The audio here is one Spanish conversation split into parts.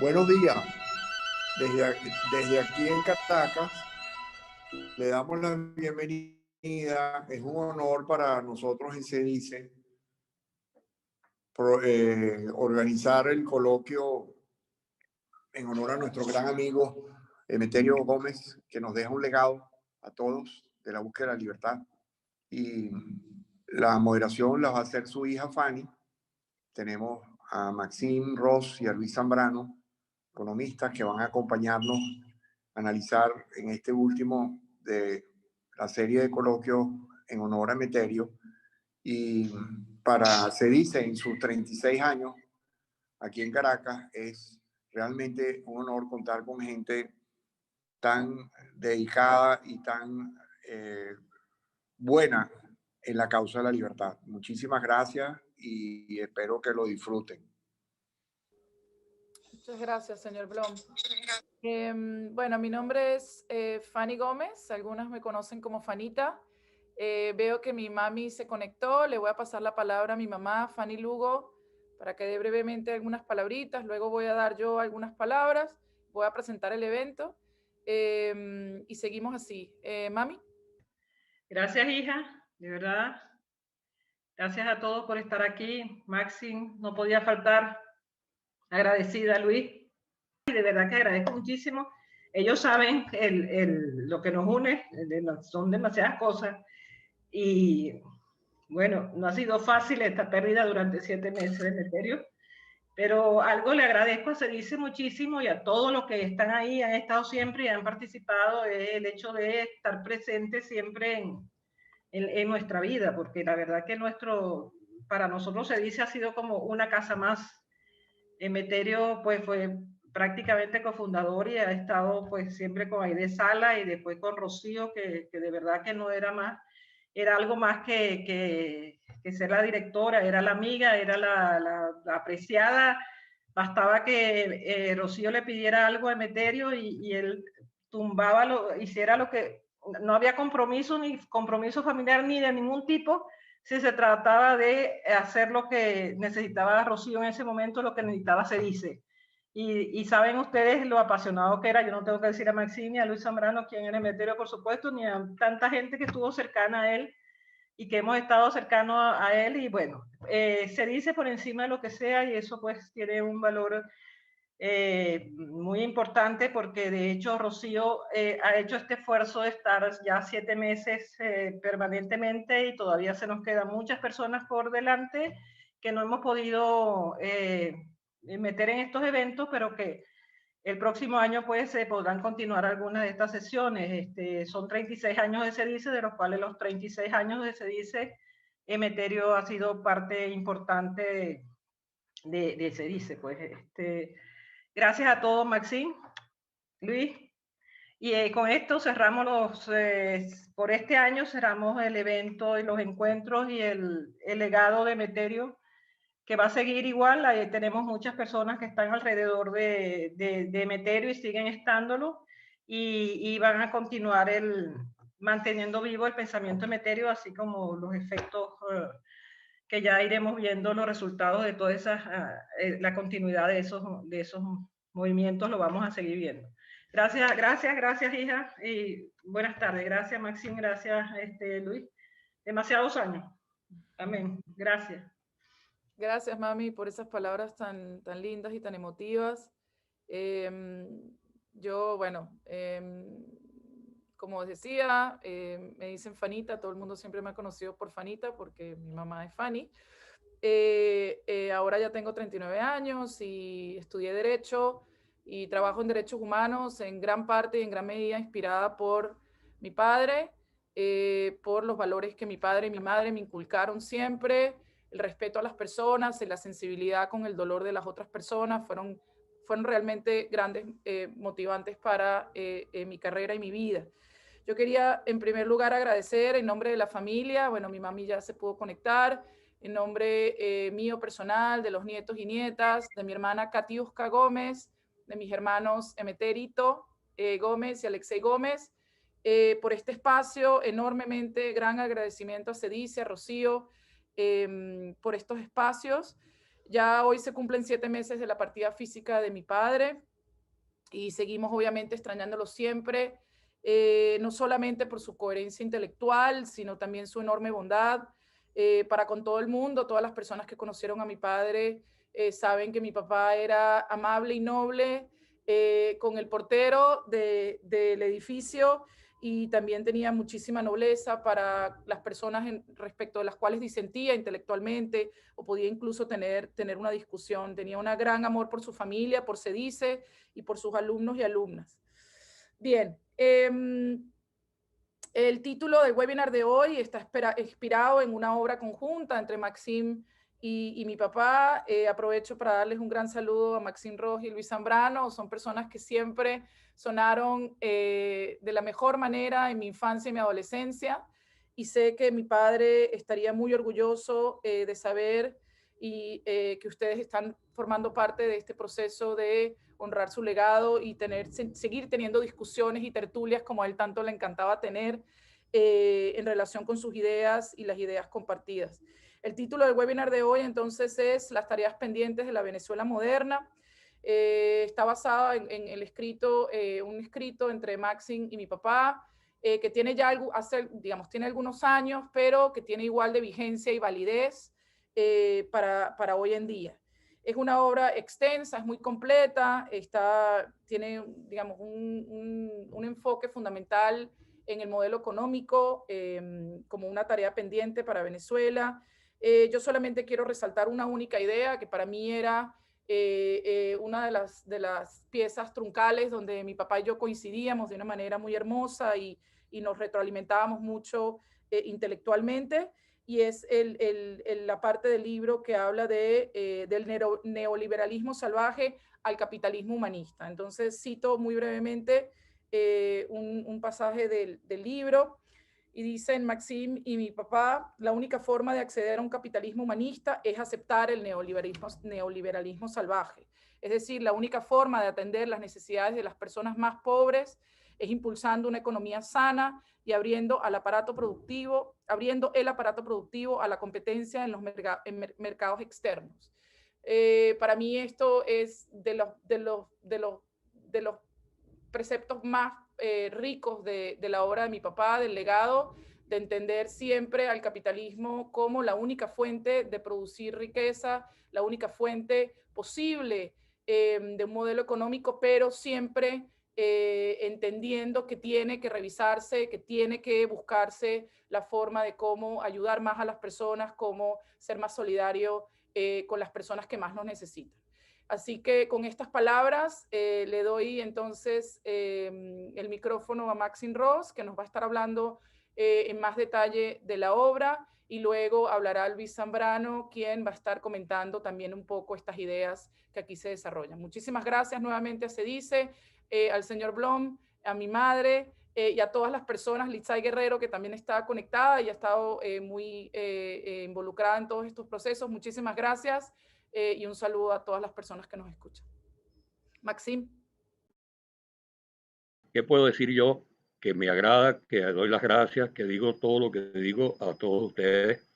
Buenos días. Desde aquí en Caracas le damos la bienvenida. Es un honor para nosotros en CEDICE organizar el coloquio en honor a nuestro gran amigo Emeterio Gómez, que nos deja un legado a todos de la búsqueda de la libertad. Y la moderación la va a hacer su hija Fanny. Tenemos a Maxine Ross y a Luis Zambrano, economistas, que van a acompañarnos a analizar en este último de la serie de coloquios en honor a Emeterio. Y para CEDICE, en sus 36 años aquí en Caracas, es realmente un honor contar con gente tan dedicada y tan buena en la causa de la libertad. Muchísimas gracias y espero que lo disfruten. Muchas gracias, señor Blom. Bueno, mi nombre es Fanny Gómez, algunas me conocen como Fanita. Veo que mi mami se conectó, le voy a pasar la palabra a mi mamá, Fanny Lugo, para que dé brevemente algunas palabritas, luego voy a dar yo algunas palabras, voy a presentar el evento y seguimos así. Mami. Gracias, hija, de verdad. Gracias a todos por estar aquí. Maxine, no podía faltar. Agradecida, Luis. Y de verdad que agradezco muchísimo. Ellos saben lo que nos une, son demasiadas cosas. Y bueno, no ha sido fácil esta pérdida durante 7 meses de Emeterio, pero algo le agradezco, se dice muchísimo, y a todos los que están ahí, han estado siempre y han participado, el hecho de estar presentes siempre en nuestra vida, porque la verdad que para nosotros se dice ha sido como una casa más. Emeterio pues fue prácticamente cofundador y ha estado pues siempre con Aide Sala y después con Rocío, que de verdad que no era más, era algo más que ser la directora, era la amiga, era la apreciada. Bastaba que Rocío le pidiera algo a Emeterio y él tumbaba, hiciera lo que, no había compromiso, ni compromiso familiar ni de ningún tipo, si se trataba de hacer lo que necesitaba Rocío en ese momento, lo que necesitaba CEDICE. Y saben ustedes lo apasionado que era. Yo no tengo que decir a Maxine, a Luis Zambrano, quien era Emeterio, por supuesto, ni a tanta gente que estuvo cercana a él y que hemos estado cercanos a él. Y bueno, CEDICE por encima de lo que sea, y eso pues tiene un valor muy importante, porque de hecho Rocío ha hecho este esfuerzo de estar ya 7 meses permanentemente, y todavía se nos quedan muchas personas por delante que no hemos podido meter en estos eventos, pero que el próximo año pues se podrán continuar algunas de estas sesiones. Son 36 años de CEDICE, de los cuales los 36 años de CEDICE, Emeterio ha sido parte importante de CEDICE. Pues gracias a todos, Maxine, Luis. Y con esto cerramos por este año cerramos el evento y los encuentros y el legado de Emeterio, que va a seguir igual. Tenemos muchas personas que están alrededor de Emeterio y siguen estándolo, y van a continuar manteniendo vivo el pensamiento Emeterio, así como los efectos que ya iremos viendo los resultados de toda la continuidad de esos movimientos, lo vamos a seguir viendo. Gracias, gracias, gracias, hija, y buenas tardes. Gracias, Maxine, gracias, Luis. Demasiados años. Amén. Gracias. Gracias, mami, por esas palabras tan lindas y tan emotivas. Yo, bueno, como decía, me dicen Fanita, todo el mundo siempre me ha conocido por Fanita porque mi mamá es Fanny. Ahora ya tengo 39 años y estudié Derecho y trabajo en Derechos Humanos, en gran parte y en gran medida inspirada por mi padre, por los valores que mi padre y mi madre me inculcaron siempre, el respeto a las personas, la sensibilidad con el dolor de las otras personas, fueron realmente grandes motivantes para mi carrera y mi vida. Yo quería, en primer lugar, agradecer en nombre de la familia. Bueno, mi mami ya se pudo conectar. En nombre mío personal, de los nietos y nietas, de mi hermana Katiuska Gómez, de mis hermanos Emeterito Gómez y Alexei Gómez, por este espacio, enormemente gran agradecimiento a CEDICE, a Rocío, por estos espacios. Ya hoy se cumplen 7 meses de la partida física de mi padre y seguimos obviamente extrañándolo siempre, no solamente por su coherencia intelectual, sino también su enorme bondad para con todo el mundo. Todas las personas que conocieron a mi padre saben que mi papá era amable y noble con el portero del edificio, y también tenía muchísima nobleza para las personas respecto de las cuales disentía intelectualmente o podía incluso tener una discusión. Tenía un gran amor por su familia, por SEDICE y por sus alumnos y alumnas. Bien, el título del webinar de hoy está inspirado en una obra conjunta entre Maxime y mi papá. Aprovecho para darles un gran saludo a Maxime Ros y Luis Zambrano. Son personas que siempre sonaron de la mejor manera en mi infancia y mi adolescencia, y sé que mi padre estaría muy orgulloso de saber que ustedes están formando parte de este proceso de honrar su legado y seguir teniendo discusiones y tertulias como a él tanto le encantaba tener en relación con sus ideas y las ideas compartidas. El título del webinar de hoy entonces es Las tareas pendientes de la Venezuela moderna. Está basado en el escrito, un escrito entre Maxime y mi papá, que tiene ya tiene algunos años, pero que tiene igual de vigencia y validez para hoy en día. Es una obra extensa, es muy completa, tiene, digamos, un enfoque fundamental en el modelo económico como una tarea pendiente para Venezuela. Yo solamente quiero resaltar una única idea que para mí era una de las piezas truncales donde mi papá y yo coincidíamos de una manera muy hermosa y nos retroalimentábamos mucho intelectualmente, y es la parte del libro que habla del neoliberalismo salvaje al capitalismo humanista. Entonces cito muy brevemente un pasaje del libro, y dicen Maxime y mi papá: la única forma de acceder a un capitalismo humanista es aceptar el neoliberalismo salvaje. Es decir, la única forma de atender las necesidades de las personas más pobres es impulsando una economía sana y abriendo el aparato productivo a la competencia en los mercados externos. Para mí esto es de los preceptos más ricos de la obra de mi papá, del legado, de entender siempre al capitalismo como la única fuente de producir riqueza, la única fuente posible de un modelo económico, pero siempre entendiendo que tiene que revisarse, que tiene que buscarse la forma de cómo ayudar más a las personas, cómo ser más solidario con las personas que más nos necesitan. Así que con estas palabras le doy entonces el micrófono a Maxime Ros, que nos va a estar hablando en más detalle de la obra, y luego hablará Luis Zambrano, quien va a estar comentando también un poco estas ideas que aquí se desarrollan. Muchísimas gracias nuevamente a SEDICE, al señor Blom, a mi madre y a todas las personas, Litzay Guerrero, que también está conectada y ha estado muy involucrada en todos estos procesos. Muchísimas gracias. Y un saludo a todas las personas que nos escuchan. Maxime. ¿Qué puedo decir yo? Que me agrada, que doy las gracias, que digo todo lo que digo a todos ustedes.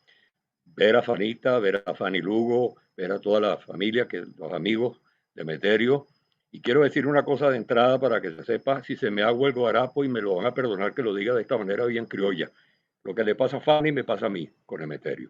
Ver a Fanita, ver a Fanny Lugo, ver a toda la familia, los amigos de Emeterio. Y quiero decir una cosa de entrada para que se sepa, si se me hago el guarapo, y me lo van a perdonar que lo diga de esta manera bien criolla. Lo que le pasa a Fanny me pasa a mí con Emeterio.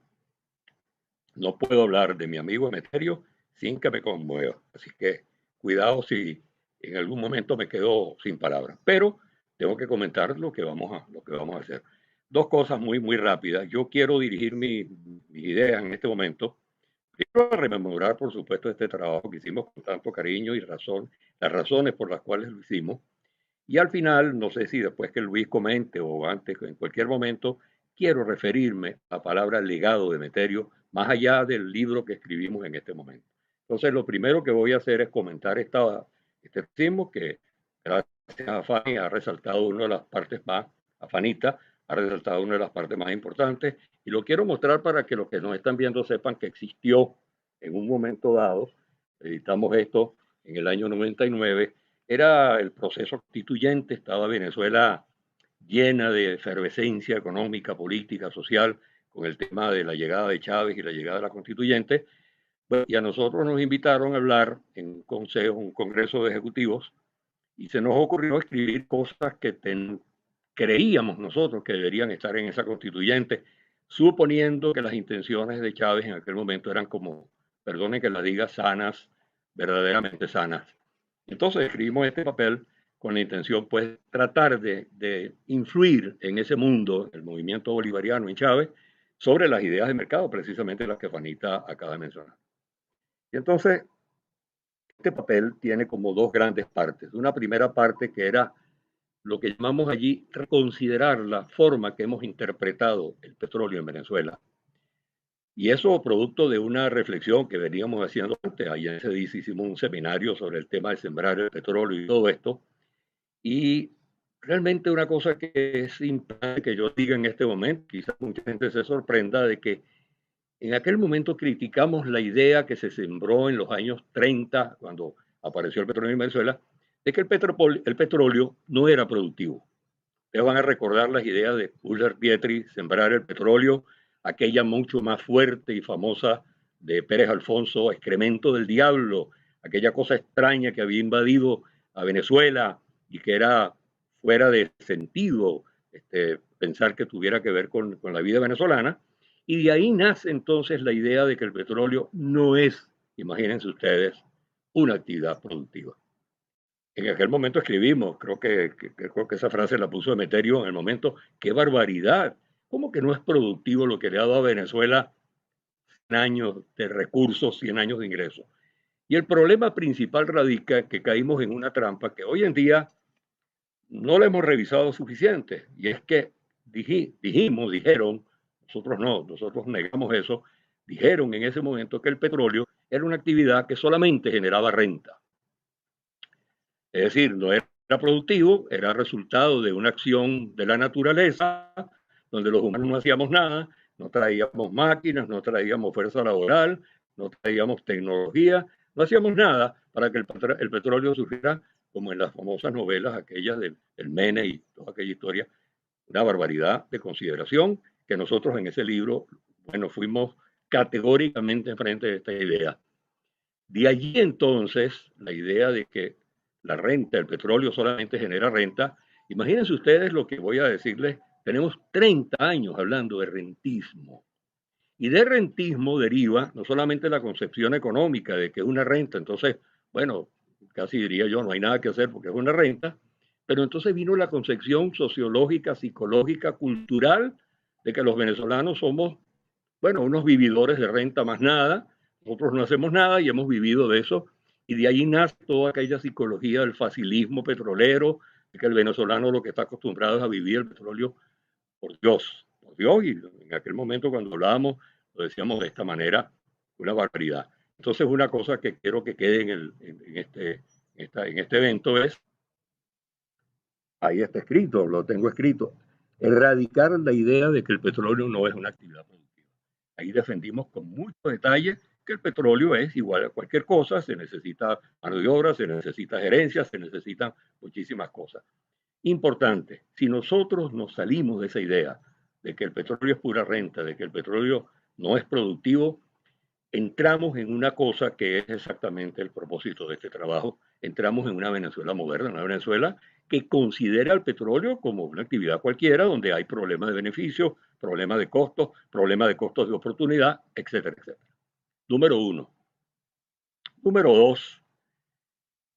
No puedo hablar de mi amigo Emeterio sin que me conmueva. Así que cuidado si en algún momento me quedo sin palabras. Pero tengo que comentar lo que vamos a hacer. Dos cosas muy rápidas. Yo quiero dirigir mis ideas en este momento. Primero, a rememorar, por supuesto, este trabajo que hicimos con tanto cariño y razón, las razones por las cuales lo hicimos. Y al final, no sé si después que Luis comente o antes, en cualquier momento, quiero referirme a la palabra legado de Emeterio, más allá del libro que escribimos en este momento. Entonces, lo primero que voy a hacer es comentar este ritmo que, gracias a Fanny, ha resaltado una de las partes más, a Fanita, ha resaltado una de las partes más importantes, y lo quiero mostrar para que los que nos están viendo sepan que existió en un momento dado. Editamos esto en el año 99, era el proceso constituyente, estaba Venezuela llena de efervescencia económica, política, social, con el tema de la llegada de Chávez y la llegada de la constituyente. Bueno, y a nosotros nos invitaron a hablar en un consejo, un congreso de ejecutivos, y se nos ocurrió escribir cosas que creíamos nosotros que deberían estar en esa constituyente, suponiendo que las intenciones de Chávez en aquel momento eran como, perdone que las diga, sanas, verdaderamente sanas. Entonces escribimos este papel con la intención, pues, tratar de influir en ese mundo, el movimiento bolivariano en Chávez, sobre las ideas de mercado, precisamente las que Fanita acaba de mencionar. Y entonces, este papel tiene como dos grandes partes. Una primera parte que era lo que llamamos allí reconsiderar la forma que hemos interpretado el petróleo en Venezuela. Y eso producto de una reflexión que veníamos haciendo antes. Allá en CEDIS hicimos un seminario sobre el tema de sembrar el petróleo y todo esto. Y realmente una cosa que es importante que yo diga en este momento, quizás mucha gente se sorprenda de que en aquel momento criticamos la idea que se sembró en los años 30, cuando apareció el petróleo en Venezuela, de que el petróleo no era productivo. Ustedes van a recordar las ideas de Buller Pietri, sembrar el petróleo, aquella mucho más fuerte y famosa de Pérez Alfonso, excremento del diablo, aquella cosa extraña que había invadido a Venezuela y que era fuera de sentido pensar que tuviera que ver con la vida venezolana. Y de ahí nace entonces la idea de que el petróleo no es, imagínense ustedes, una actividad productiva. En aquel momento escribimos, creo que esa frase la puso Emeterio en el momento, qué barbaridad, ¿cómo que no es productivo lo que le ha dado a Venezuela 100 años de recursos, 100 años de ingresos? Y el problema principal radica que caímos en una trampa que hoy en día no la hemos revisado suficiente, y es que dijeron, nosotros no, nosotros negamos eso, dijeron en ese momento que el petróleo era una actividad que solamente generaba renta. Es decir, no era productivo, era resultado de una acción de la naturaleza, donde los humanos no hacíamos nada, no traíamos máquinas, no traíamos fuerza laboral, no traíamos tecnología, no hacíamos nada para que el petróleo surgiera como en las famosas novelas aquellas del Mene y toda aquella historia, una barbaridad de consideración que nosotros en ese libro, bueno, fuimos categóricamente en frente de esta idea. De allí entonces la idea de que la renta, el petróleo solamente genera renta. Imagínense ustedes lo que voy a decirles. Tenemos 30 años hablando de rentismo. Y de rentismo deriva no solamente la concepción económica de que es una renta, entonces, bueno, casi diría yo, no hay nada que hacer porque es una renta, pero entonces vino la concepción sociológica, psicológica, cultural, de que los venezolanos somos, bueno, unos vividores de renta más nada, nosotros no hacemos nada y hemos vivido de eso, y de ahí nace toda aquella psicología del facilismo petrolero, de que el venezolano lo que está acostumbrado es a vivir el petróleo por Dios, y en aquel momento cuando hablábamos lo decíamos de esta manera, una barbaridad. Entonces una cosa que quiero que quede en este evento es, ahí está escrito, lo tengo escrito, erradicar la idea de que el petróleo no es una actividad productiva. Ahí defendimos con mucho detalle que el petróleo es igual a cualquier cosa, se necesita mano de obra, se necesita gerencia, se necesitan muchísimas cosas. Importante, si nosotros nos salimos de esa idea de que el petróleo es pura renta, de que el petróleo no es productivo, entramos en una cosa que es exactamente el propósito de este trabajo. Entramos en una Venezuela moderna, una Venezuela que considera el petróleo como una actividad cualquiera, donde hay problemas de beneficio, problemas de costos de oportunidad, etcétera, etcétera. Número uno. Número dos,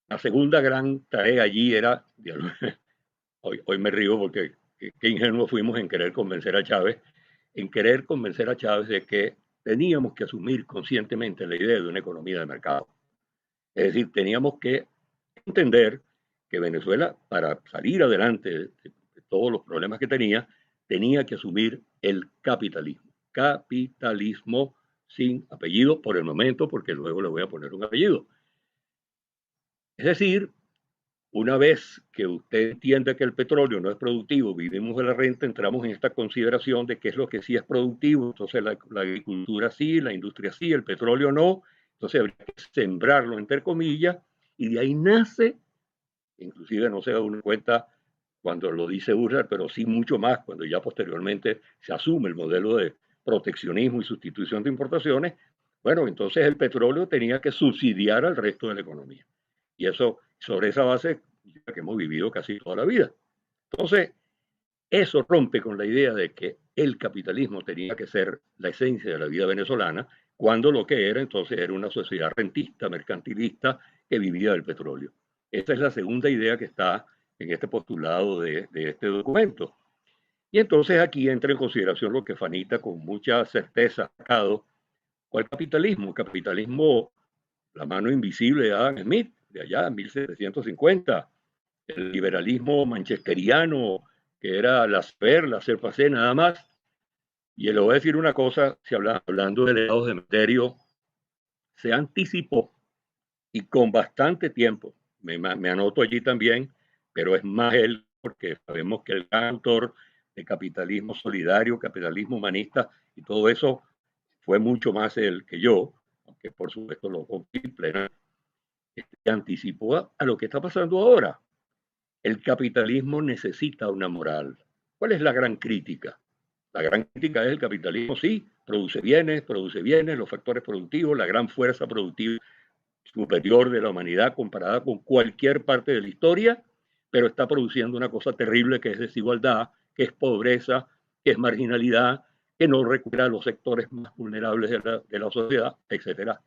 la segunda gran tarea allí era, hoy me río porque qué ingenuos fuimos en querer convencer a Chávez, de que teníamos que asumir conscientemente la idea de una economía de mercado. Es decir, teníamos que entender que Venezuela, para salir adelante de todos los problemas que tenía que asumir el capitalismo. Capitalismo sin apellido por el momento, porque luego le voy a poner un apellido. Es decir, una vez que usted entiende que el petróleo no es productivo, vivimos de la renta, entramos en esta consideración de qué es lo que sí es productivo. Entonces la agricultura sí, la industria sí, el petróleo no. Entonces habría que sembrarlo entre comillas y de ahí nace, inclusive no se da uno cuenta cuando lo dice Urral, pero sí mucho más cuando ya posteriormente se asume el modelo de proteccionismo y sustitución de importaciones, Bueno, entonces el petróleo tenía que subsidiar al resto de la economía. Y eso, sobre esa base que hemos vivido casi toda la vida. Entonces, eso rompe con la idea de que el capitalismo tenía que ser la esencia de la vida venezolana, cuando lo que era entonces era una sociedad rentista, mercantilista, que vivía del petróleo. Esa es la segunda idea que está en este postulado de este documento. Y entonces aquí entra en consideración lo que Fanita con mucha certeza ha sacado. ¿Cuál capitalismo? Capitalismo, la mano invisible de Adam Smith, de allá, en 1750. El liberalismo manchesteriano, que era laissez-faire nada más. Y le voy a decir una cosa, si hablando de legados de Meterio, se anticipó y con bastante tiempo, me anoto allí también, pero es más él, porque sabemos que el gran autor de capitalismo solidario, capitalismo humanista y todo eso fue mucho más él que yo, aunque por supuesto lo cumple, anticipó a lo que está pasando ahora. El capitalismo necesita una moral. ¿Cuál es la gran crítica? La gran crítica es el capitalismo, sí, produce bienes, los factores productivos, la gran fuerza productiva superior de la humanidad comparada con cualquier parte de la historia, pero está produciendo una cosa terrible que es desigualdad, que es pobreza, que es marginalidad, que no recupera a los sectores más vulnerables de la sociedad, etc.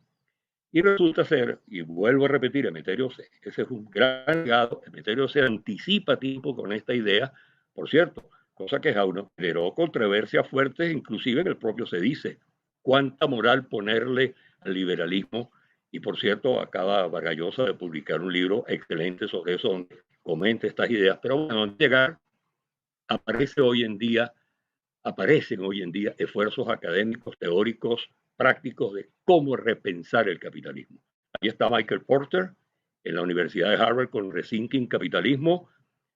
Y resulta ser, y vuelvo a repetir, Emeterio, ese es un gran legado, Emeterio se anticipa a tiempo con esta idea, por cierto, cosa que generó controversias fuertes, inclusive en el propio se dice, cuánta moral ponerle al liberalismo. Y por cierto, acaba Vargallosa de publicar un libro excelente sobre eso, donde comenta estas ideas. Pero bueno, al llegar, aparecen hoy en día esfuerzos académicos, teóricos, prácticos de cómo repensar el capitalismo. Ahí está Michael Porter en la Universidad de Harvard con Rethinking Capitalismo.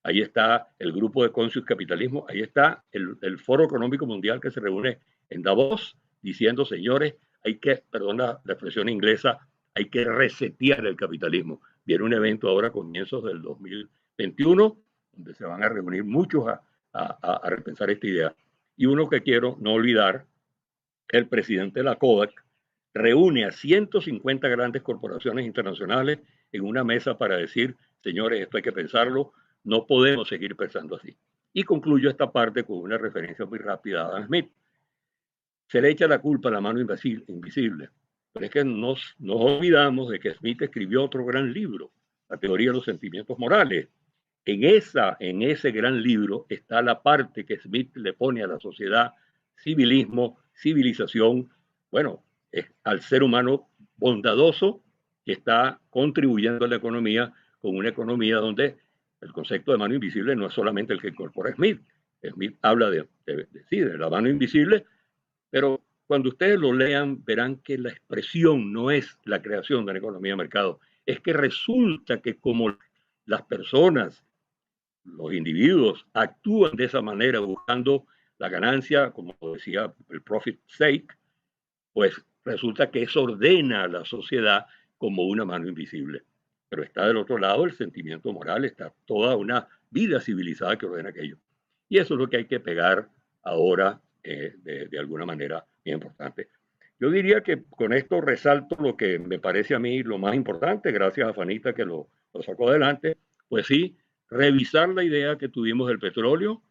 Ahí está el grupo de Conscious Capitalismo. Ahí está el Foro Económico Mundial que se reúne en Davos diciendo, señores, hay que, perdona la expresión inglesa, hay que resetear el capitalismo. Viene un evento ahora a comienzos del 2021 donde se van a reunir muchos a repensar esta idea. Y uno que quiero no olvidar, el presidente de la Kodak reúne a 150 grandes corporaciones internacionales en una mesa para decir, señores, esto hay que pensarlo, no podemos seguir pensando así. Y concluyo esta parte con una referencia muy rápida a Adam Smith. Se le echa la culpa a la mano invisible, pero es que nos olvidamos de que Smith escribió otro gran libro, La teoría de los sentimientos morales. En ese gran libro está la parte que Smith le pone a la sociedad, civilismo, civilización, bueno, al ser humano bondadoso que está contribuyendo a la economía con una economía donde el concepto de mano invisible no es solamente el que incorpora Smith. Smith habla de la mano invisible, pero cuando ustedes lo lean verán que la expresión no es la creación de la economía de mercado, es que resulta que como las personas, los individuos actúan de esa manera buscando la ganancia, como decía el profit sake, pues resulta que eso ordena a la sociedad como una mano invisible. Pero está del otro lado el sentimiento moral, está toda una vida civilizada que ordena aquello. Y eso es lo que hay que pegar ahora de alguna manera bien importante. Yo diría que con esto resalto lo que me parece a mí lo más importante, gracias a Fanita que lo sacó adelante, pues sí, revisar la idea que tuvimos del petróleo,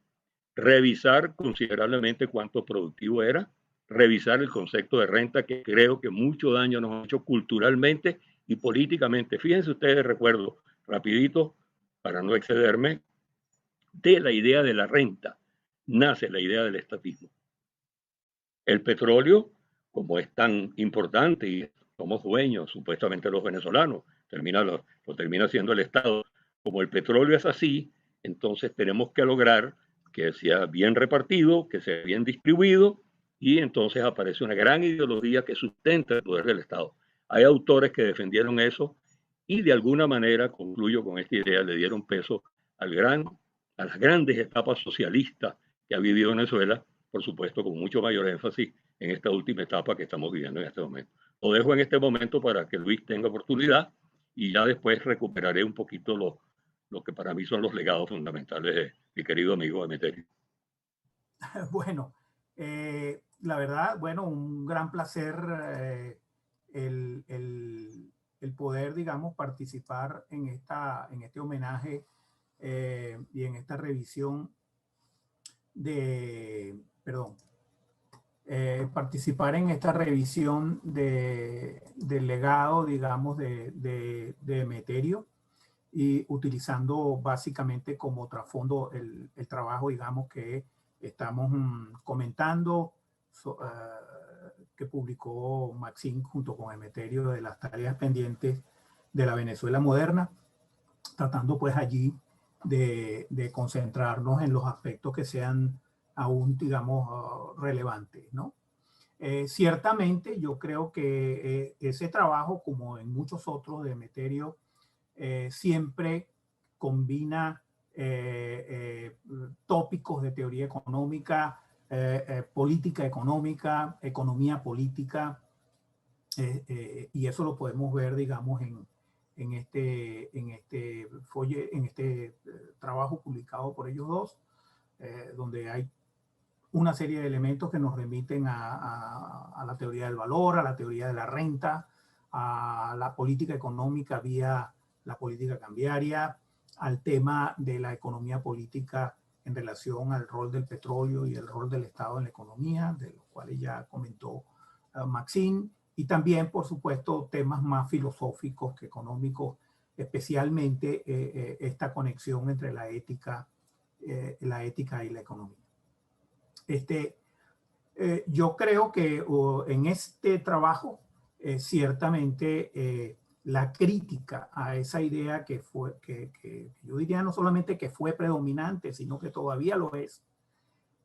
revisar considerablemente cuánto productivo era, revisar el concepto de renta que creo que mucho daño nos ha hecho culturalmente y políticamente. Fíjense ustedes, recuerdo rapidito, para no excederme, de la idea de la renta nace la idea del estatismo. El petróleo, como es tan importante y somos dueños, supuestamente los venezolanos, lo termina siendo el Estado. Como el petróleo es así, entonces tenemos que lograr que sea bien repartido, que sea bien distribuido, y entonces aparece una gran ideología que sustenta el poder del Estado. Hay autores que defendieron eso y de alguna manera, concluyo con esta idea, le dieron peso a las grandes etapas socialistas que ha vivido Venezuela, por supuesto con mucho mayor énfasis en esta última etapa que estamos viviendo en este momento. Lo dejo en este momento para que Luis tenga oportunidad y ya después recuperaré un poquito lo que para mí son los legados fundamentales de mi querido amigo Emeterio. Bueno, la verdad, bueno, un gran placer el poder, digamos, participar en este homenaje y en esta revisión participar en esta revisión del legado, digamos, de Emeterio, y utilizando básicamente como trasfondo el trabajo, digamos, que estamos comentando, que publicó Maxine junto con Emeterio, de las tareas pendientes de la Venezuela moderna, tratando pues allí de concentrarnos en los aspectos que sean aún, digamos, relevantes, ¿no? Ciertamente yo creo que ese trabajo, como en muchos otros de Emeterio, siempre combina tópicos de teoría económica, política económica, economía política, y eso lo podemos ver, digamos, en este trabajo publicado por ellos dos, donde hay una serie de elementos que nos remiten a la teoría del valor, a la teoría de la renta, a la política económica vía la política cambiaria, al tema de la economía política en relación al rol del petróleo y el rol del Estado en la economía, de los cuales ya comentó Maxine, y también, por supuesto, temas más filosóficos que económicos, especialmente esta conexión entre la ética y la economía. Yo creo que en este trabajo ciertamente la crítica a esa idea que yo diría no solamente que fue predominante, sino que todavía lo es,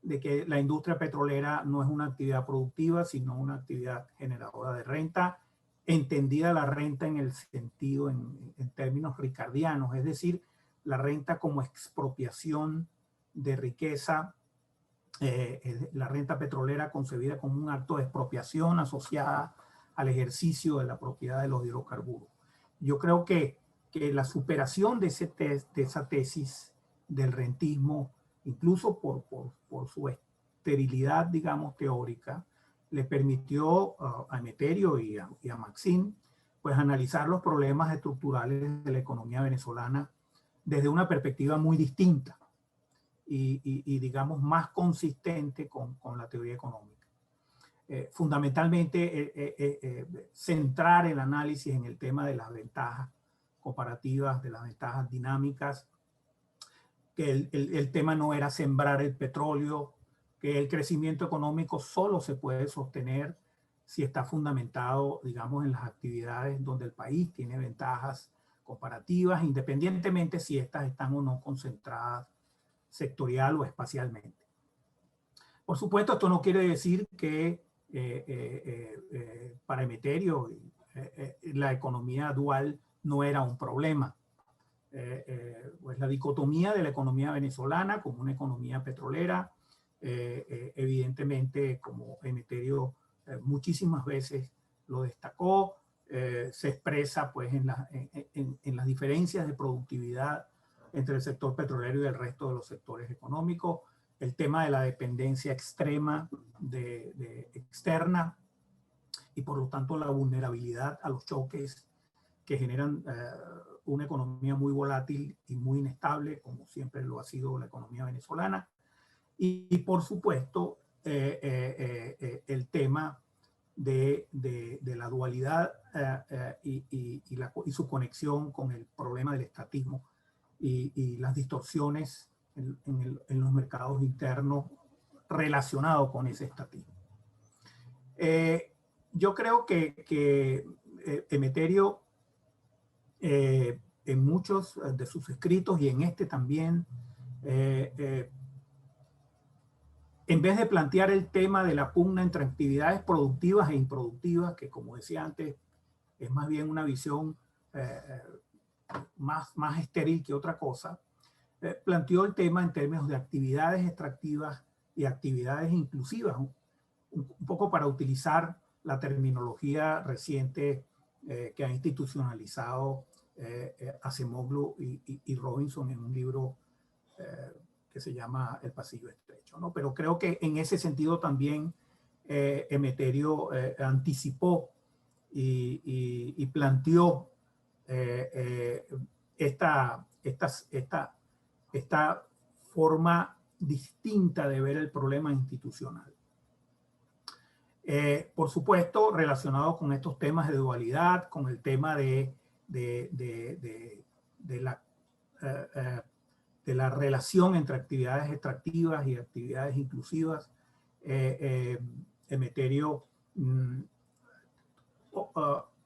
de que la industria petrolera no es una actividad productiva, sino una actividad generadora de renta, entendida la renta en el sentido, en términos ricardianos, es decir, la renta como expropiación de riqueza, la renta petrolera concebida como un acto de expropiación asociada al ejercicio de la propiedad de los hidrocarburos. Yo creo que la superación de esa tesis del rentismo, incluso por su esterilidad, digamos, teórica, le permitió a Emeterio y a Maxine, pues, analizar los problemas estructurales de la economía venezolana desde una perspectiva muy distinta y digamos, más consistente con la teoría económica. Fundamentalmente, centrar el análisis en el tema de las ventajas comparativas, de las ventajas dinámicas, que el tema no era sembrar el petróleo, que el crecimiento económico solo se puede sostener si está fundamentado, digamos, en las actividades donde el país tiene ventajas comparativas, independientemente si estas están o no concentradas sectorial o espacialmente. Por supuesto, esto no quiere decir que para Emeterio la economía dual no era un problema. Pues la dicotomía de la economía venezolana como una economía petrolera, evidentemente, como Emeterio muchísimas veces lo destacó, se expresa pues en las diferencias de productividad entre el sector petrolero y el resto de los sectores económicos, el tema de la dependencia extrema externa y por lo tanto la vulnerabilidad a los choques que generan una economía muy volátil y muy inestable, como siempre lo ha sido la economía venezolana. Y por supuesto, el tema de la dualidad y su conexión con el problema del estatismo y las distorsiones en los mercados internos relacionados con ese estatismo. Yo creo que Emeterio, en muchos de sus escritos y en este también, en vez de plantear el tema de la pugna entre actividades productivas e improductivas, que como decía antes, es más bien una visión más estéril que otra cosa, planteó el tema en términos de actividades extractivas y actividades inclusivas, un poco para utilizar la terminología reciente que ha institucionalizado Acemoglu y Robinson en un libro que se llama El pasillo estrecho, ¿no? Pero creo que en ese sentido también Emeterio anticipó y planteó esta forma distinta de ver el problema institucional. Por supuesto, relacionado con estos temas de dualidad, con el tema de la relación entre actividades extractivas y actividades inclusivas, Emeterio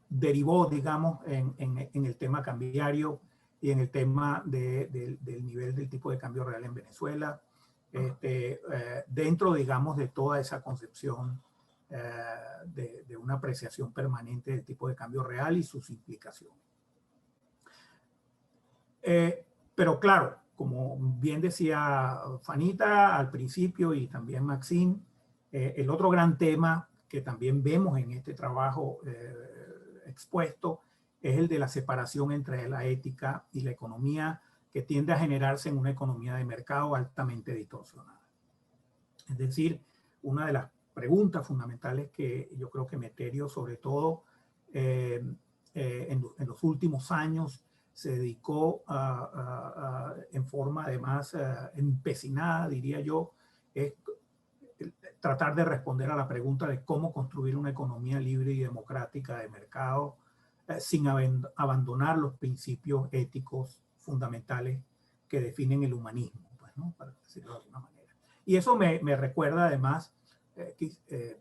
derivó, digamos, en el tema cambiario y en el tema del nivel del tipo de cambio real en Venezuela, dentro, digamos, de toda esa concepción de una apreciación permanente del tipo de cambio real y sus implicaciones. Pero claro, como bien decía Fanita al principio y también Maxine, el otro gran tema que también vemos en este trabajo expuesto es el de la separación entre la ética y la economía, que tiende a generarse en una economía de mercado altamente distorsionada. Es decir, una de las preguntas fundamentales que yo creo que Emeterio, sobre todo en los últimos años, se dedicó en forma además empecinada, diría yo, es tratar de responder a la pregunta de cómo construir una economía libre y democrática de mercado sin abandonar los principios éticos fundamentales que definen el humanismo, pues, ¿no? Para decirlo de alguna manera. Y eso me recuerda además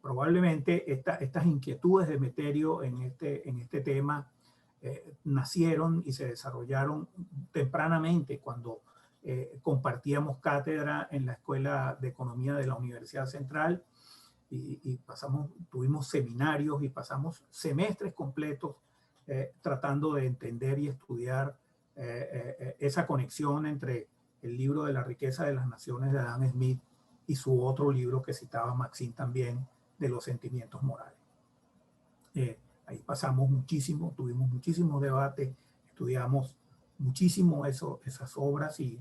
probablemente estas inquietudes de Emeterio en este tema nacieron y se desarrollaron tempranamente cuando compartíamos cátedra en la Escuela de Economía de la Universidad Central y tuvimos seminarios y pasamos semestres completos tratando de entender y estudiar esa conexión entre el libro de la riqueza de las naciones de Adam Smith y su otro libro que citaba Maxine también, de los sentimientos morales. Ahí pasamos muchísimo, tuvimos muchísimos debates, estudiamos muchísimo esas obras y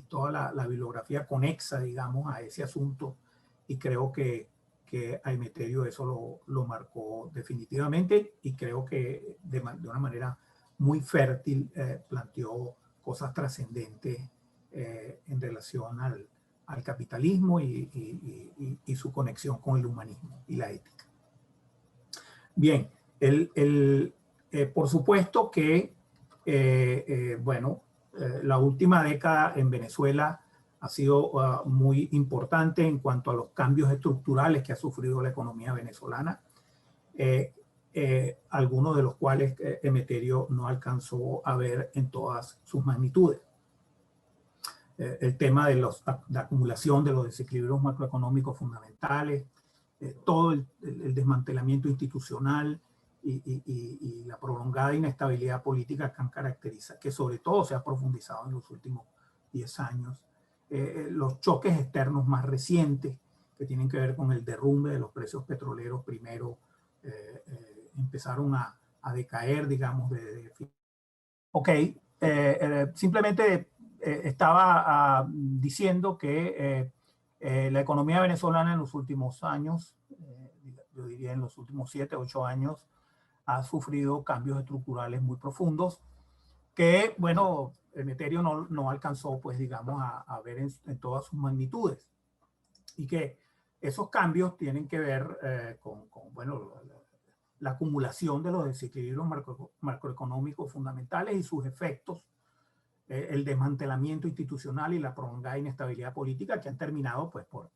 toda la bibliografía conexa, digamos, a ese asunto, y creo que a Emeterio eso lo marcó definitivamente, y creo que de una manera muy fértil planteó cosas trascendentes en relación al capitalismo y su conexión con el humanismo y la ética. Bien, por supuesto que, la última década en Venezuela ha sido muy importante en cuanto a los cambios estructurales que ha sufrido la economía venezolana, algunos de los cuales Emeterio no alcanzó a ver en todas sus magnitudes. El tema de la acumulación de los desequilibrios macroeconómicos fundamentales, todo el desmantelamiento institucional y la prolongada inestabilidad política que han caracterizado, que sobre todo se ha profundizado en los últimos 10 años, los choques externos más recientes que tienen que ver con el derrumbe de los precios petroleros primero empezaron a decaer, digamos, simplemente estaba diciendo que la economía venezolana en los últimos años, yo diría en los últimos 7, 8 años, ha sufrido cambios estructurales muy profundos que, bueno, Emeterio no alcanzó, pues, digamos, a ver en todas sus magnitudes. Y que esos cambios tienen que ver con la acumulación de los desequilibrios macroeconómicos fundamentales y sus efectos, el desmantelamiento institucional y la prolongada inestabilidad política que han terminado, pues, por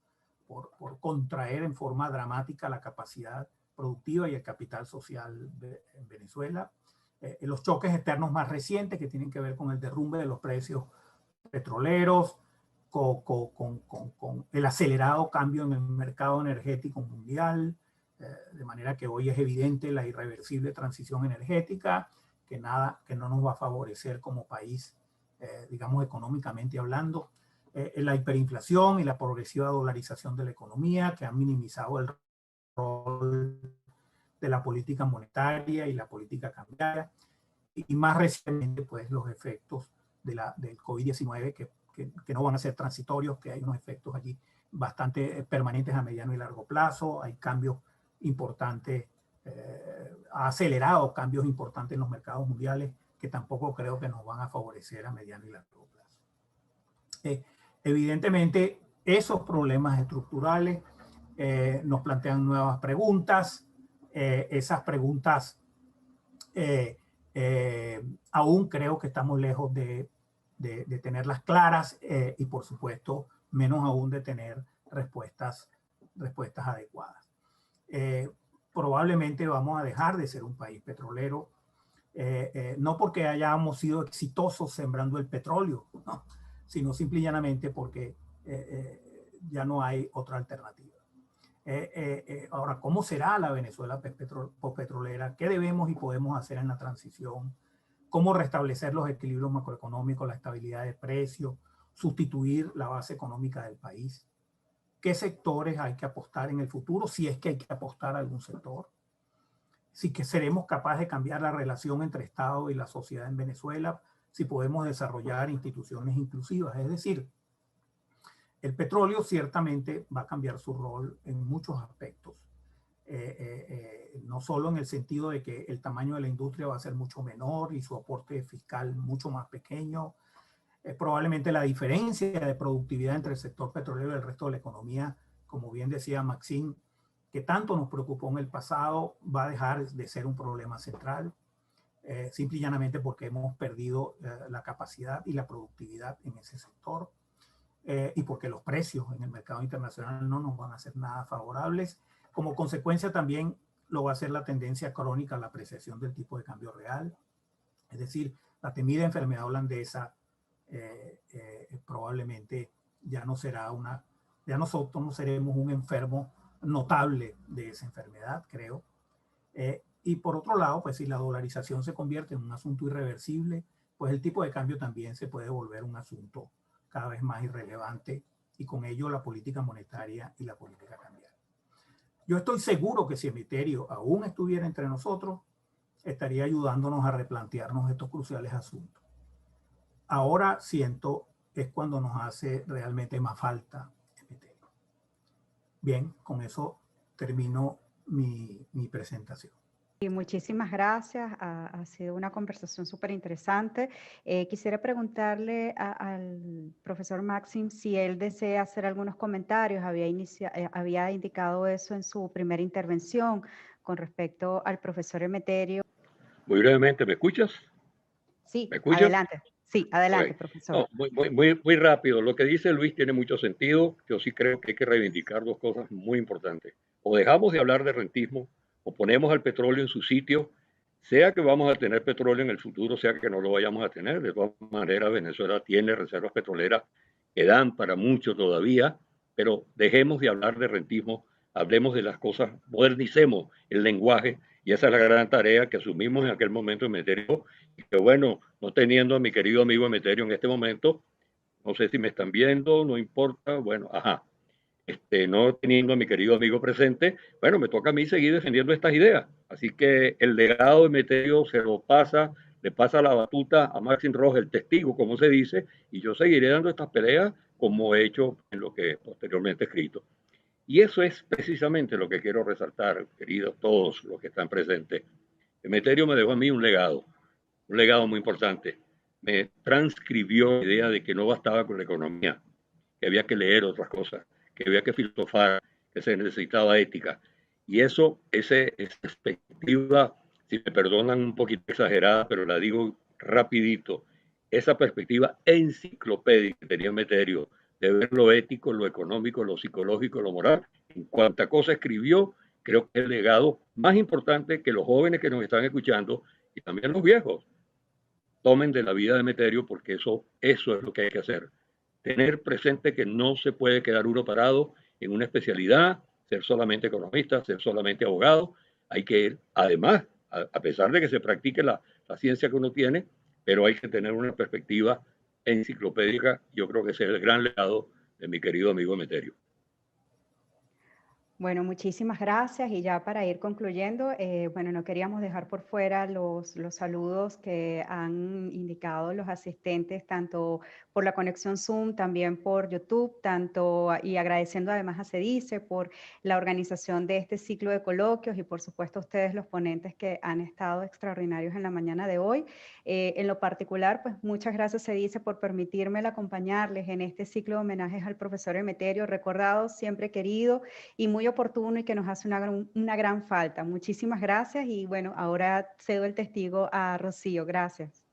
contraer en forma dramática la capacidad productiva y el capital social en Venezuela. Los choques externos más recientes que tienen que ver con el derrumbe de los precios petroleros, con el acelerado cambio en el mercado energético mundial, de manera que hoy es evidente la irreversible transición energética, que no nos va a favorecer como país, digamos, económicamente hablando. La hiperinflación y la progresiva dolarización de la economía, que han minimizado el rol de la política monetaria y la política cambiaria, y más recientemente, pues, los efectos del COVID-19 que no van a ser transitorios, que hay unos efectos allí bastante permanentes a mediano y largo plazo. Hay cambios importantes ha acelerado cambios importantes en los mercados mundiales que tampoco creo que nos van a favorecer a mediano y largo plazo. Evidentemente, esos problemas estructurales nos plantean nuevas preguntas. Esas preguntas aún creo que estamos lejos de tenerlas claras y, por supuesto, menos aún de tener respuestas adecuadas. Probablemente vamos a dejar de ser un país petrolero, no porque hayamos sido exitosos sembrando el petróleo, ¿no? Sino simple y llanamente porque ya no hay otra alternativa. Ahora, ¿cómo será la Venezuela postpetrolera? ¿Qué debemos y podemos hacer en la transición? ¿Cómo restablecer los equilibrios macroeconómicos, la estabilidad de precios, sustituir la base económica del país? ¿Qué sectores hay que apostar en el futuro? Si es que hay que apostar a algún sector. Si que seremos capaces de cambiar la relación entre Estado y la sociedad en Venezuela, si podemos desarrollar instituciones inclusivas. Es decir, el petróleo ciertamente va a cambiar su rol en muchos aspectos. No solo en el sentido de que el tamaño de la industria va a ser mucho menor y su aporte fiscal mucho más pequeño. Probablemente la diferencia de productividad entre el sector petrolero y el resto de la economía, como bien decía Maxine, que tanto nos preocupó en el pasado, va a dejar de ser un problema central, simple y llanamente porque hemos perdido la capacidad y la productividad en ese sector. Y porque los precios en el mercado internacional no nos van a ser nada favorables. Como consecuencia también lo va a ser la tendencia crónica a la apreciación del tipo de cambio real. Es decir, la temida enfermedad holandesa probablemente ya no será ya nosotros no seremos un enfermo notable de esa enfermedad, creo. Y por otro lado, pues si la dolarización se convierte en un asunto irreversible, pues el tipo de cambio también se puede volver un asunto cada vez más irrelevante y con ello la política monetaria y la política cambiaria. Yo estoy seguro que si Emeterio aún estuviera entre nosotros, estaría ayudándonos a replantearnos estos cruciales asuntos. Ahora siento es cuando nos hace realmente más falta Emeterio. Bien, con eso termino mi presentación. Y muchísimas gracias, ha sido una conversación súper interesante. Quisiera preguntarle al profesor Maxime si él desea hacer algunos comentarios. Había indicado eso en su primera intervención con respecto al profesor Emeterio. Muy brevemente, ¿me escuchas? Sí, ¿Me escuchas? adelante. Sí, adelante, Okay. profesor. No, muy rápido. Lo que dice Luis tiene mucho sentido. Yo sí creo que hay que reivindicar dos cosas muy importantes. O dejamos de hablar de rentismo, o ponemos al petróleo en su sitio, sea que vamos a tener petróleo en el futuro, sea que no lo vayamos a tener. De todas maneras, Venezuela tiene reservas petroleras que dan para mucho todavía, pero dejemos de hablar de rentismo, hablemos de las cosas, modernicemos el lenguaje, y esa es la gran tarea que asumimos en aquel momento en Emeterio, y que bueno, no teniendo a mi querido amigo Emeterio en este momento, no sé si me están viendo, no importa, bueno, no teniendo a mi querido amigo presente, bueno, me toca a mí seguir defendiendo estas ideas. Así que el legado de Emeterio se lo le pasa la batuta a Maxime Rojas, el testigo, como se dice, y yo seguiré dando estas peleas como he hecho en lo que posteriormente he escrito. Y eso es precisamente lo que quiero resaltar, queridos todos los que están presentes. Emeterio me dejó a mí un legado muy importante. Me transcribió la idea de que no bastaba con la economía, que había que leer otras cosas, que había que filosofar, que se necesitaba ética. Y esa perspectiva, si me perdonan un poquito exagerada, pero la digo rapidito, esa perspectiva enciclopédica que tenía Emeterio, de ver lo ético, lo económico, lo psicológico, lo moral, en cuanta cosa escribió, creo que es el legado más importante que los jóvenes que nos están escuchando y también los viejos tomen de la vida de Emeterio, porque eso es lo que hay que hacer. Tener presente que no se puede quedar uno parado en una especialidad, ser solamente economista, ser solamente abogado. Hay que, además, a pesar de que se practique la ciencia que uno tiene, pero hay que tener una perspectiva enciclopédica. Yo creo que ese es el gran legado de mi querido amigo Emeterio. Bueno, muchísimas gracias y ya para ir concluyendo, bueno, no queríamos dejar por fuera los saludos que han indicado los asistentes, tanto por la conexión Zoom, también por YouTube, y agradeciendo además a CEDICE por la organización de este ciclo de coloquios y por supuesto a ustedes los ponentes que han estado extraordinarios en la mañana de hoy. En lo particular, pues muchas gracias CEDICE por permitirme acompañarles en este ciclo de homenajes al profesor Emeterio, recordado, siempre querido y muy oportuno y que nos hace una gran falta. Muchísimas gracias y bueno, ahora cedo el testigo a Rocío. Gracias.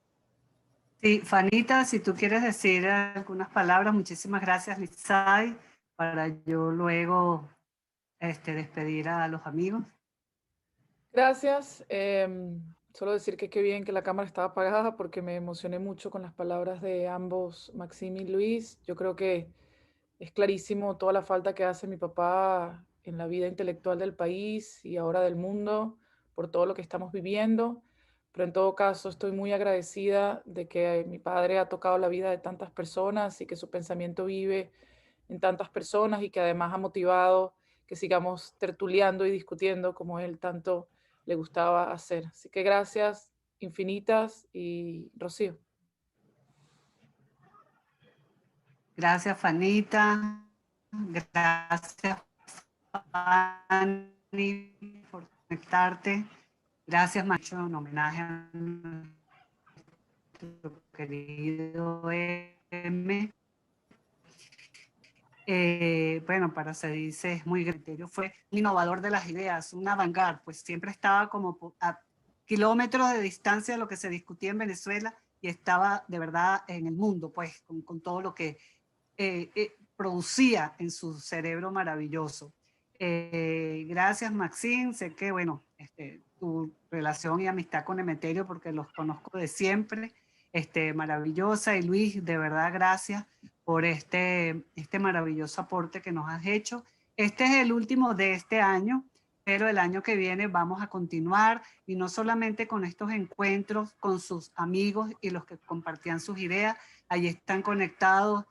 Sí, Fanita, si tú quieres decir algunas palabras, muchísimas gracias, Lizay, para yo luego despedir a los amigos. Gracias. Solo decir que qué bien que la cámara estaba apagada porque me emocioné mucho con las palabras de ambos, Maxime y Luis. Yo creo que es clarísimo toda la falta que hace mi papá en la vida intelectual del país y ahora del mundo por todo lo que estamos viviendo. Pero en todo caso estoy muy agradecida de que mi padre ha tocado la vida de tantas personas y que su pensamiento vive en tantas personas y que además ha motivado que sigamos tertuliando y discutiendo como él tanto le gustaba hacer. Así que gracias infinitas y Rocío. Gracias, Fanita. Gracias, Fanny, por conectarte. Gracias, Macho, en homenaje a nuestro querido M. Bueno, para CEDICE es muy grande. Fue un innovador de las ideas, un avant-garde, pues siempre estaba como a kilómetros de distancia de lo que se discutía en Venezuela y estaba de verdad en el mundo, pues con todo lo que producía en su cerebro maravilloso. Gracias, Maxine. Sé que, bueno, tu relación y amistad con Emeterio, porque los conozco de siempre, maravillosa. Y Luis, de verdad, gracias por este maravilloso aporte que nos has hecho. Este es el último de este año, pero el año que viene vamos a continuar y no solamente con estos encuentros con sus amigos y los que compartían sus ideas, allí están conectados.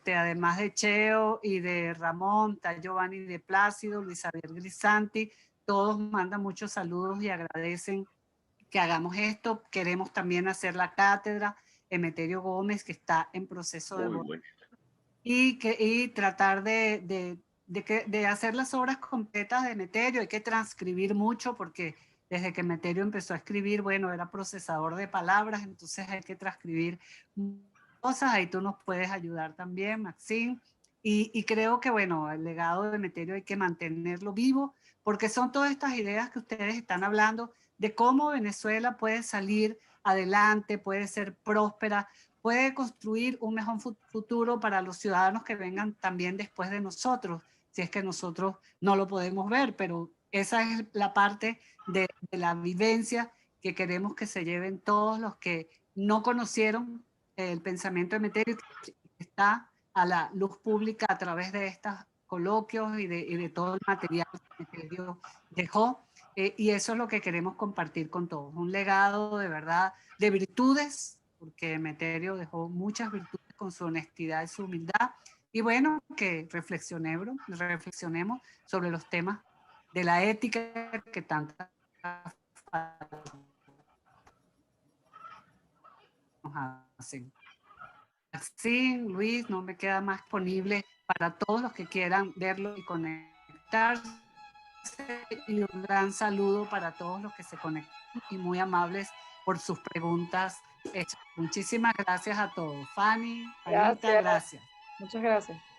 Además de Cheo y de Ramón, está Giovanni de Plácido, Luis Javier Grisanti, todos mandan muchos saludos y agradecen que hagamos esto. Queremos también hacer la cátedra, Emeterio Gómez, que está en proceso y tratar de hacer las obras completas de Emeterio. Hay que transcribir mucho porque desde que Emeterio empezó a escribir, bueno, era procesador de palabras, entonces hay que transcribir cosas. Ahí tú nos puedes ayudar también, Maxine. Y creo que, bueno, el legado de Emeterio hay que mantenerlo vivo, porque son todas estas ideas que ustedes están hablando de cómo Venezuela puede salir adelante, puede ser próspera, puede construir un mejor futuro para los ciudadanos que vengan también después de nosotros, si es que nosotros no lo podemos ver, pero esa es la parte de la vivencia que queremos que se lleven todos los que no conocieron el pensamiento de Emeterio, que está a la luz pública a través de estos coloquios y de todo el material que Emeterio dejó. Y eso es lo que queremos compartir con todos, un legado de verdad de virtudes, porque Emeterio dejó muchas virtudes con su honestidad y su humildad, y bueno, que reflexionemos sobre los temas de la ética que tanta nos hacen. Así, Luis, no me queda más disponible para todos los que quieran verlo y conectarse, y un gran saludo para todos los que se conectan y muy amables por sus preguntas hechas. Muchísimas gracias a todos. Fanny, Anita, gracias. Muchas gracias.